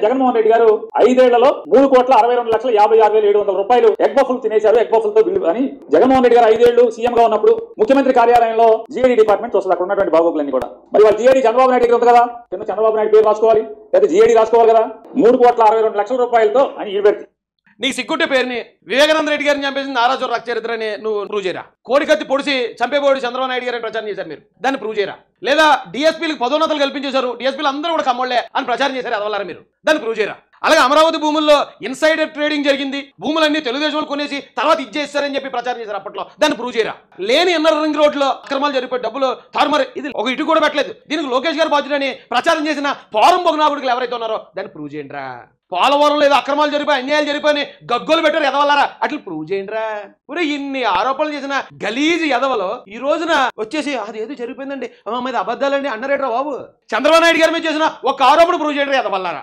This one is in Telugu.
జగన్మోహన్ రెడ్డి గారు 5 ఏళ్లలో 3,62,56,700 రూపాయలు ఎగ్ బఫుల్ తినేశారు, ఎగ్ బఫుల్ తో బిల్లు అని. జగన్మోహన్ రెడ్డి గారు 5 ఏళ్లు సీఎం గా ఉన్నప్పుడు ముఖ్యమంత్రి కార్యాలయంలో జీఐడీ డిపార్ట్మెంట్ వస్తుంది, అక్కడ ఉన్నటువంటి బాగోగులన్నీ కూడా. మరి వాళ్ళ జీఐడీ చంద్రబాబు నాయుడు దగ్గర ఉంది కదా, కింద చంద్రబాబు నాయుడు పేరు రాసుకోవాలి, లేదా జీఐడీ రాసుకోవాలి కదా. 3,62,00,000 రూపాయలతో అని ఈ వ్యక్తి. నీకు సిగ్గుంటే పేరుని వివేకానంద రెడ్డి గారిని చంపేసింది నారాజు రక్త చరిత్ర అని నువ్వు ప్రూవ్ చేయరా? కోడికత్తి పొడిచి చంపేబోడి చంద్రబాబు నాయుడు గారిని ప్రచారం చేశారు మీరు, దాన్ని ప్రూవ్ చేయరా? లేదా డిఎస్పీలకు పదోన్నతలు కల్పించేశారు, డిఎస్పీలు అందరూ కూడా కమ్మోళ్లే అని ప్రచారం చేశారు, అదవల్లారా మీరు, దాన్ని ప్రూవ్ చేయరా? అలాగే అమరావతి భూముల్లో ఇన్సైడర్ ట్రేడింగ్ జరిగింది, భూములన్నీ తెలుగుదేశం వాళ్ళు కొనేసి తర్వాత ఇచ్చేస్తారని చెప్పి ప్రచారం చేశారు అప్పట్లో, దాన్ని ప్రూవ్ చేయరా? లేని ఇన్నర్ రింగ్ రోడ్ లో అక్రమాలు జరిగిపోయి డబ్బులు తారుమారు, ఇది ఒక ఇటు కూడా పెట్టలేదు, దీనికి లోకేష్ గారు బాధ్యుడని ప్రచారం చేసిన పోరం బొగనాగుడికి ఎవరైతే ఉన్నారో దాన్ని ప్రూవ్ చేయండిరా. పోలవరం లేదు అక్రమాలు జరిపోయి అన్యాయాలు జరిపోయి గగ్గోలు పెట్టారు ఎదవల్లారా, అట్లా ప్రూవ్ చేయండిరా. ఒరే ఇన్ని ఆరోపణలు చేసిన గలీజు ఎదవలో ఈ రోజున వచ్చేసి అది ఏదో జరిగిపోయిందండి మీద అబద్ధాలండి అన్నారేట్రా బాబు. చంద్రబాబు నాయుడు గారి మీద చేసిన ఒక ఆరోపణ ప్రూవ్ చేయండి ఎదవల్లారా.